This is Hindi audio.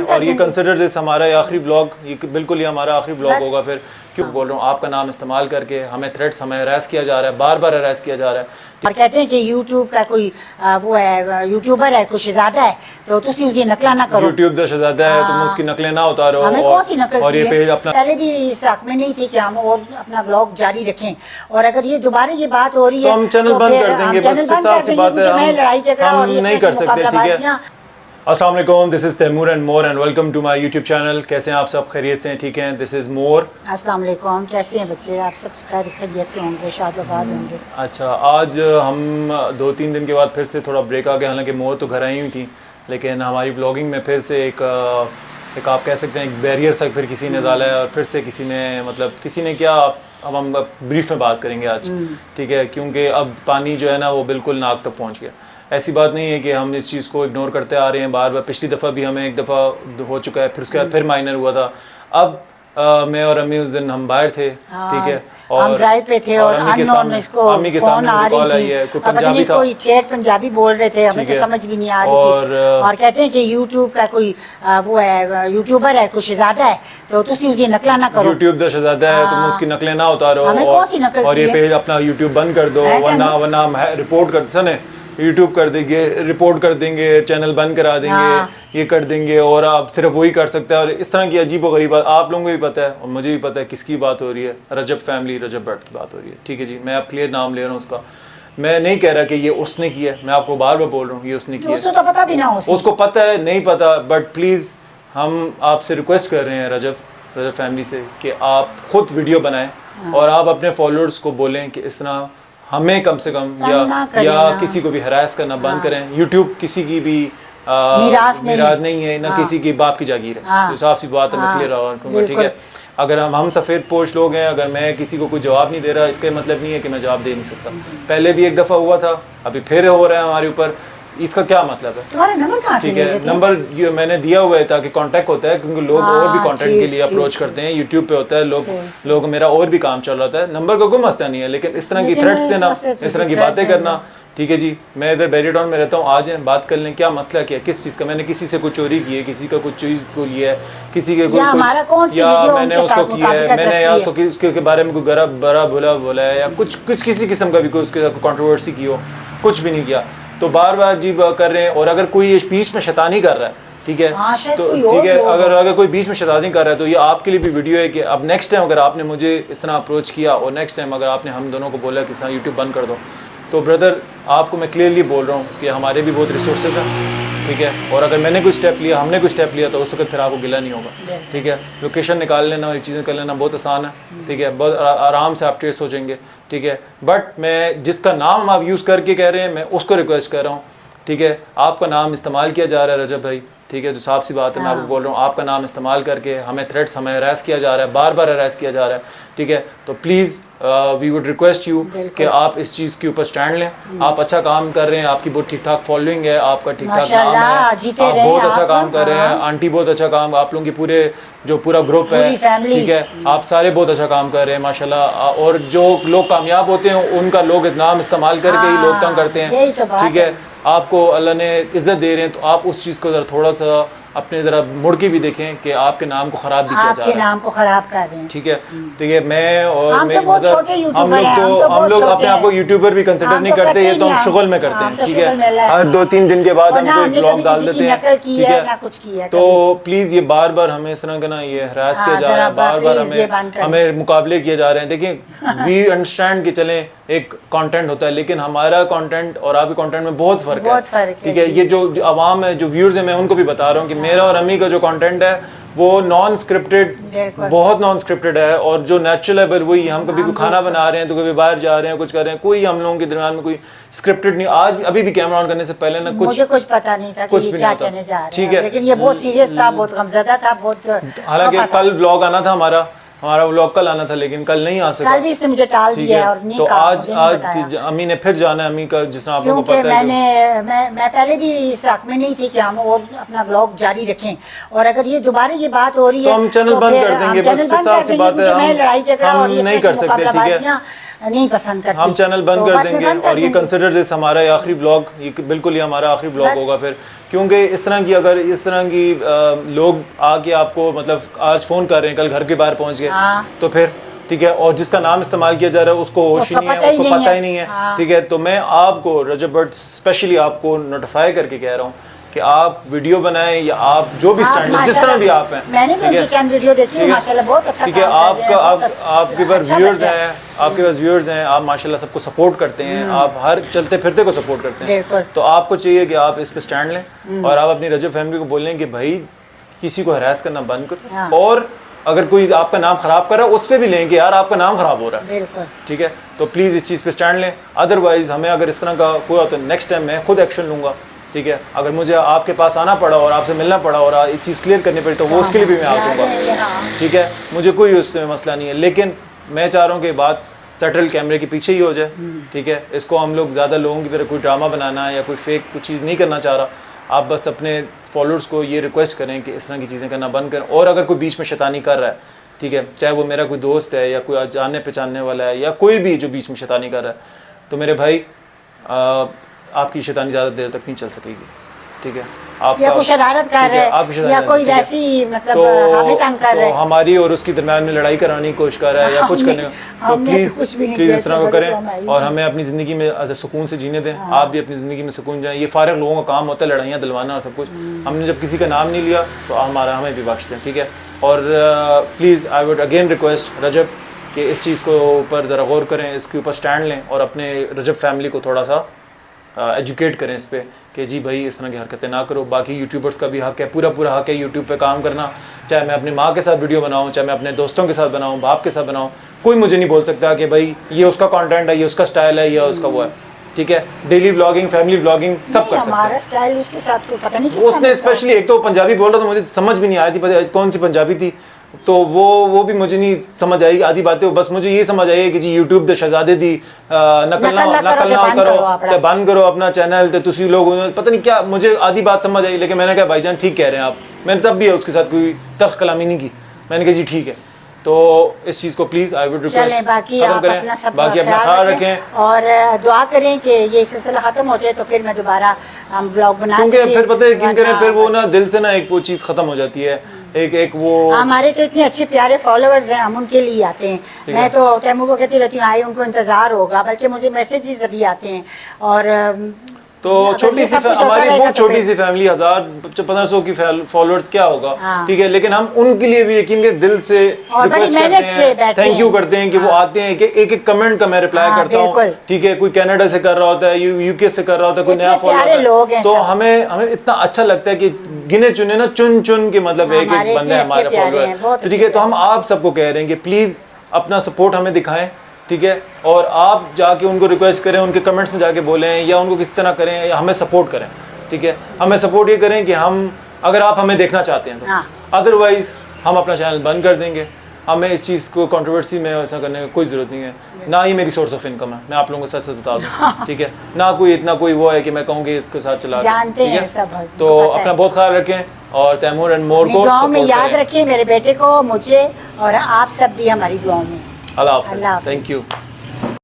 और ये कंसिडर दिस हमारा आखिरी ब्लॉग, ये बिल्कुल ये हमारा आखिरी ब्लॉग होगा। फिर क्यों बोल रहा हूँ, आपका नाम इस्तेमाल करके हमें थ्रेट्स, हमें हरास किया जा रहा है, बार बार हरास किया जा रहा है। और कहते हैं कि यूट्यूब का कोई वो है, यूट्यूबर है, कुछ शहजादा है, तो तुसी उसकी नकला ना करो। यूट्यूब दा शहजादा है, तुम उसकी नकलें ना उतारो। हमें कौन सी नकल और की ये है? पेज अपना पहले भी इस हक में नहीं थी कि हम और अपना ब्लॉग जारी रखें, और अगर ये दोबारा ये बात हो रही है तो हम चैनल बंद कर देंगे, बस साफ सी बात है। हम नहीं कर सकते, ठीक है। अस्सलाम वालेकुम, this is Taimur and Mor and welcome to my YouTube channel. कैसे हैं आप सब? खैरियत से हैं? ठीक हैं? This is Mor. अस्सलाम वालेकुम, कैसे हैं बच्चे? आप सब खैरियत से होंगे, शादोबाद होंगे। अच्छा, आज हम 2-3 दिन के बाद फिर से थोड़ा ब्रेक आ गया। हालांकि मोर तो घर आई हुई थी, लेकिन हमारी ब्लॉगिंग में फिर से एक आप कह सकते हैं एक बैरियर सा फिर किसी ने डाला है। और फिर से किसी ने, मतलब किसी ने क्या, अब हम ब्रीफ में बात करेंगे आज, ठीक है। क्योंकि अब पानी जो है ना वो बिल्कुल नाक तक पहुँच गया। ऐसी बात नहीं है कि हम इस चीज़ को इग्नोर करते आ रहे हैं बार बार। पिछली दफ़ा भी हमें एक दफ़ा हो चुका है, फिर उसके बाद फिर माइनर हुआ था। अब मैं और अम्मी उस दिन हम बाहर थे, ठीक है, और हम ड्राइव पे थे और अम्मी के अननोन इसको अम्मी के फोन सामने आ कॉल आई रही है, थी। कोई पंजाबी था, कोई ठेठ पंजाबी बोल रहे थे, हमें तो समझ भी नहीं आ रही थी। और कहते हैं कि यूट्यूब का कोई वो है, यूट्यूबर है, कुछ शहजादा है, तो तुसी उसकी नकला ना करो। यूट्यूब दा शहजादा है, तुम उसकी नकलें ना उतारो। हमें कौन सी नकल और की ये है? पेज अपना यूट्यूब बंद कर दो, वरना हम रिपोर्ट करते ना, यूट्यूब कर देंगे, रिपोर्ट कर देंगे, चैनल बंद करा देंगे, ये कर देंगे। और आप सिर्फ वही कर सकते हैं। और इस तरह की अजीब व गरीब बात आप लोगों को भी पता है और मुझे भी पता है किसकी बात हो रही है। रजब फैमिली, रजब भट्ट की बात हो रही है, ठीक है जी। मैं अब क्लियर नाम ले रहा हूँ उसका। मैं नहीं कह रहा कि ये उसने किया है, मैं आपको बार बार बोल रहा हूँ ये उसने किया है। उसको तो पता भी ना हो, उसको पता है, नहीं पता, बट प्लीज़ हम आपसे रिक्वेस्ट कर रहे हैं रजब फैमिली से कि आप खुद वीडियो बनाएं और आप अपने फॉलोअर्स को बोलें कि इस तरह हमें कम से कम या किसी को भी हरास करना बंद करें। यूट्यूब किसी की भी मीरास नहीं है ना, किसी की बाप की जागीर है। तो साफ सी बात है, मैं क्लियर रखूँगा, ठीक है। अगर हम सफ़ेद पोश लोग हैं, अगर मैं किसी को कोई जवाब नहीं दे रहा, इसका मतलब नहीं है कि मैं जवाब दे नहीं सकता। पहले भी एक दफ़ा हुआ था, अभी फिर हो रहा है हमारे ऊपर। इसका क्या मतलब है? तुम्हारा नंबर कहाँ से ठीक है, नंबर मैंने दिया हुआ है ताकि कांटेक्ट होता है, क्योंकि लोग और भी कांटेक्ट के लिए अप्रोच करते हैं। यूट्यूब पे होता है, लोग मेरा और भी काम चल रहा है। नंबर का कोई मसला नहीं है, लेकिन इस तरह की थ्रेट्स देना, इस तरह की बातें करना, ठीक है जी। मैं इधर बैरी टाउन में रहता हूँ, आ जाएं बात कर लें। क्या मसला क्या है, किस चीज़ का? मैंने किसी से कुछ चोरी की है, किसी का कुछ चीज़ को लिया है, किसी के कुछ या मैंने उसको किया है, मैंने या उसके बारे में कोई बड़ा भुला बोला है, या कुछ किसी किस्म का भी कोई उसके साथ कंट्रोवर्सी की हो, कुछ भी नहीं किया। तो बार बार जी कर रहे हैं। और अगर कोई बीच में शैतानी कर रहा है, ठीक है, तो ठीक है, अगर कोई बीच में शैतानी कर रहा है तो ये आपके लिए भी वीडियो है कि अब नेक्स्ट टाइम अगर आपने मुझे इस तरह अप्रोच किया और नेक्स्ट टाइम अगर आपने हम दोनों को बोला कि इस तरह यूट्यूब बंद कर दो, तो ब्रदर आपको मैं क्लियरली बोल रहा हूँ कि हमारे भी बहुत रिसोर्सेज हैं, ठीक है। और अगर मैंने कोई स्टेप लिया, हमने कोई स्टेप लिया, तो उस वक्त फिर आपको गिला नहीं होगा, ठीक है। लोकेशन निकाल लेना, ये चीज़ें कर लेना बहुत आसान है, ठीक है। बहुत आराम से आप ट्रेस हो जाएंगे, ठीक है। बट मैं जिसका नाम आप यूज़ करके कह रहे हैं, मैं उसको रिक्वेस्ट कर रहा हूँ, ठीक है। आपका नाम इस्तेमाल किया जा रहा है रजब भाई, ठीक है, जो साफ सी बात है। मैं आपको बोल रहा हूँ, आपका नाम इस्तेमाल करके हमें थ्रेट्स, हमें हरास किया जा रहा है, बार बार हरास किया जा रहा है, ठीक है। तो please we would request you कि आप इस चीज़ के ऊपर स्टैंड लें। आप अच्छा काम कर रहे हैं, आपकी बहुत ठीक ठाक फॉलोइंग है, आपका ठीक ठाक नाम है, आप बहुत अच्छा काम कर रहे हैं। आंटी बहुत अच्छा काम, आप लोगों की पूरा ग्रुप है, ठीक है, आप सारे बहुत अच्छा काम कर रहे हैं माशाल्लाह। और जो लोग कामयाब होते हैं उनका लोग नाम इस्तेमाल करके ही लोग तंग करते हैं, ठीक है। आपको अल्लाह ने इज्जत दे रहे हैं, तो आप उस चीज़ को ज़रा थोड़ा सा अपने ज़रा मुड़ के भी देखें कि आपके नाम को ख़राब भी किया जा रहा है, आपके नाम को ख़राब कर रहे हैं, ठीक है। ठीक है, मैं और हम मेरी मदर, हम लोग अपने आप को यूट्यूबर भी कंसिडर नहीं करते, ये तो हम शुगल में करते हैं, ठीक है। हर 2-3 दिन के बाद हम कोई ब्लॉग डाल देते हैं, ठीक है। तो प्लीज़ ये बार बार हमें इस तरह का ना ये हरास किया जा रहा है, बार बार हमें मुकाबले किए जा रहे हैं। देखिए, वी अंडरस्टैंड कि चलें एक कंटेंट होता है, लेकिन हमारा कंटेंट और आपके कंटेंट में बहुत फ़र्क है, ठीक है। ये जो आवाम है, जो व्यूअर्स हैं, मैं उनको भी बता रहा हूँ कि मेरा और अम्मी का जो कंटेंट है वो नॉन स्क्रिप्टेड, बहुत नॉन स्क्रिप्टेड है। और जो नेचुरल है वही, हम कभी कोई खाना बना रहे हैं तो कभी बाहर जा रहे हैं, कुछ कर रहे हैं, कोई हम लोगों के दरमियान में कोई स्क्रिप्टेड नहीं। आज अभी भी कैमरा ऑन करने से पहले ना मुझे कुछ पता नहीं था कुछ भी नहीं होता, ठीक है। लेकिन ये बहुत सीरियस था, बहुत गमज़दा था, बहुत। हालांकि कल ब्लॉग आना था हमारा व्लॉग कल आना था, लेकिन कल नहीं आ सका, कल भी इसने मुझे टाल दिया और नहीं। तो आज अम्मी ने फिर जाना है, अम्मी का जिस तरह आपको पता है। मैं पहले भी इस हक में नहीं थी कि हम और अपना ब्लॉग जारी रखें, और अगर ये दोबारा ये बात हो रही है तो हम चैनल बंद कर देंगे, बस साफ सी बात है, हम नहीं कर सकते, ठीक है। नहीं पसंद करती। हम चैनल बंद तो कर बस मैं देंगे बंद कर और ये दूंगी। कंसिडर दिस हमारा ये आखिरी ब्लॉग, ये बिल्कुल ही हमारा आखिरी ब्लॉग बस। होगा फिर, क्योंकि इस तरह की अगर इस तरह की लोग आके आपको मतलब आज फ़ोन कर रहे हैं, कल घर के बाहर पहुंच गए, हाँ। तो फिर ठीक है, और जिसका नाम इस्तेमाल किया जा रहा है उसको होश ही उसको नहीं है, पता ही उसको नहीं पता है। ही नहीं है, हाँ। ठीक है। तो मैं आपको रजब भट्ट स्पेशली आपको नोटिफाई करके कह रहा हूँ कि आप वीडियो बनाएं या आप जो भी आप स्टैंड लें, जिस तरह माशाल्लाह, भी आप हैं, मैंने भी ठीक है? उनकी चंद वीडियो देखी है, ठीक है? माशाल्लाह बहुत अच्छा ठीक है, काम कर रहे हैं, बहुत आपके पास अच्छा व्यूअर्स बच्चा है। हैं, आपके पास व्यूअर्स हैं, आप माशाल्लाह सबको सपोर्ट करते हैं, आप हर चलते फिरते को सपोर्ट करते बिल्कुल। हैं, तो आपको चाहिए कि आप इस पे स्टैंड लें और आप अपनी रजब फैमिली को बोलें कि भाई किसी को हरास करना बंद करो, हाँ। और अगर कोई आपका नाम खराब कर रहा है उस पे भी लें कि यार आपका नाम खराब हो रहा है, बिल्कुल। ठीक है। तो प्लीज़ इस चीज़ पे स्टैंड लें, अदरवाइज हमें अगर इस तरह का हुआ तो नेक्स्ट टाइम मैं खुद एक्शन लूँगा, ठीक है। अगर मुझे आपके पास आना पड़ा और आपसे मिलना पड़ा और ये चीज़ क्लियर करनी पड़ी तो वो उसके लिए भी मैं आ जाऊँगा, ठीक है। मुझे कोई उसमें मसला नहीं है, लेकिन मैं चाह रहा हूँ कि बात सेटल कैमरे के पीछे ही हो जाए, ठीक है। इसको हम लोग ज़्यादा लोगों की तरह कोई ड्रामा बनाना या कोई फेक कुछ चीज़ नहीं करना चाह रहा। आप बस अपने फॉलोअर्स को ये रिक्वेस्ट करें कि इस तरह की चीज़ें करना बंद करें, और अगर कोई बीच में शैतानी कर रहा है, ठीक है, चाहे वो मेरा कोई दोस्त है या कोई जानने पहचानने वाला है या कोई भी जो बीच में शैतानी कर रहा है, तो मेरे भाई आपकी शैतानी ज़्यादा देर तक नहीं चल सकेगी, ठीक है। आप या कोई शरारत कर रहे हैं या कोई वैसी मतलब हमें तंग कर रहे हैं, हमारी और उसकी दरम्यान में लड़ाई कराने की कोशिश कर रहा है या कुछ करने, तो प्लीज़ इस तरह को करें और हमें अपनी ज़िंदगी में सुकून से जीने दें। आप भी अपनी ज़िंदगी में सुकून जाएं। ये फारिग लोगों का काम होता है लड़ाइयाँ दिलवाना और सब कुछ। हमने जब किसी का नाम नहीं लिया तो हमें भी बख्श दें, ठीक है। और please I would again request Rajab कि इस चीज़ को ऊपर ज़रा गौर करें, इसके ऊपर स्टैंड लें और अपने रजब फैमिली को थोड़ा सा एजुकेट करें इस पे कि जी भाई इस तरह की हरकतें ना करो। बाकी यूट्यूबर्स का भी हक है, पूरा हक है यूट्यूब पे काम करना, चाहे मैं अपनी माँ के साथ वीडियो बनाऊँ, चाहे मैं अपने दोस्तों के साथ बनाऊँ, बाप के साथ बनाऊँ, कोई मुझे नहीं बोल सकता कि भाई ये उसका कंटेंट है, ये उसका स्टाइल है, या उसका वो है, ठीक है। डेली व्लॉगिंग, फैमिली व्लॉगिंग सब कर सकते हैं। हमारा स्टाइल उसके साथ कोई पता नहीं उसने स्पेशली एक तो पंजाबी बोल रहा था, मुझे समझ भी नहीं आ रही थी कौन सी पंजाबी थी, तो वो भी मुझे नहीं समझ आई आधी बातें। बस मुझे ये समझ आई कि जी यूट्यूब दे शहजादे दी नकल ना करो ते बंद करो अपना चैनल ते तुसी लोग, पता नहीं क्या मुझे आधी बात समझ आई। लेकिन मैंने कहा भाईजान ठीक कह रहे हैं आप, मैंने तब भी उसके साथ कोई तल्ख कलामी नहीं की, मैंने कहा जी ठीक है। तो इस चीज़ को प्लीज़ आई वुड रिक्वेस्ट बाकी खत्म करें, बाकी अपना ख्याल रखें और दुआ करें कि ये सिलसिला ख़त्म हो जाए तो फिर मैं दोबारा हम ब्लॉग बना सकें, क्योंकि फिर पता है किन करें, फिर वो ना दिल से ना एक वो चीज़ ख़त्म हो जाती है। एक वो हमारे तो इतने अच्छे प्यारे फॉलोअर्स हैं, हम उनके लिए आते हैं। मैं तो तैमूर को कहती रहती हूँ आई उनको इंतज़ार होगा, बल्कि मुझे मैसेजेस अभी आते हैं। और तो छोटी सी हमारी बहुत छोटी सी फैमिली 1000-1500 की फॉलोअर्स क्या होगा, ठीक है। लेकिन हम उनके लिए भी यकीन के दिल से रिक्वेस्ट करते हैं, थैंक यू करते हैं कि वो आते हैं कि एक कमेंट का मैं रिप्लाई करता हूँ, ठीक है। कोई कनाडा से कर रहा होता है, यूके से कर रहा होता है, कोई नया फॉलोअर, तो हमें इतना अच्छा लगता है कि गिने चुने ना चुन के मतलब एक बंदा है हमारा फॉलोअर, ठीक है। तो हम आप सबको कह रहे हैं कि प्लीज अपना सपोर्ट हमें दिखाएं, ठीक है। और आप जाके उनको रिक्वेस्ट करें, उनके कमेंट्स में जाके बोलें या उनको किस तरह करें या हमें सपोर्ट करें, ठीक है। हमें सपोर्ट ये करें कि हम अगर आप हमें देखना चाहते हैं तो, अदरवाइज हम अपना चैनल बंद कर देंगे। हमें इस चीज़ को कंट्रोवर्सी में ऐसा करने की कोई ज़रूरत नहीं है, ना ही मेरी सोर्स ऑफ इनकम है, मैं आप लोगों को सच बता दूँ, ठीक है। ना कोई इतना कोई वो है कि मैं कहूँगी इसके साथ चला, ठीक है। तो अपना बहुत ख्याल रखें और तैमूर एंड मोर को दुआओं में याद रखें, मेरे बेटे को, मुझे और आप सब भी हमारी दुआओं में। अल्लाह हाफ़िज़, थैंक यू।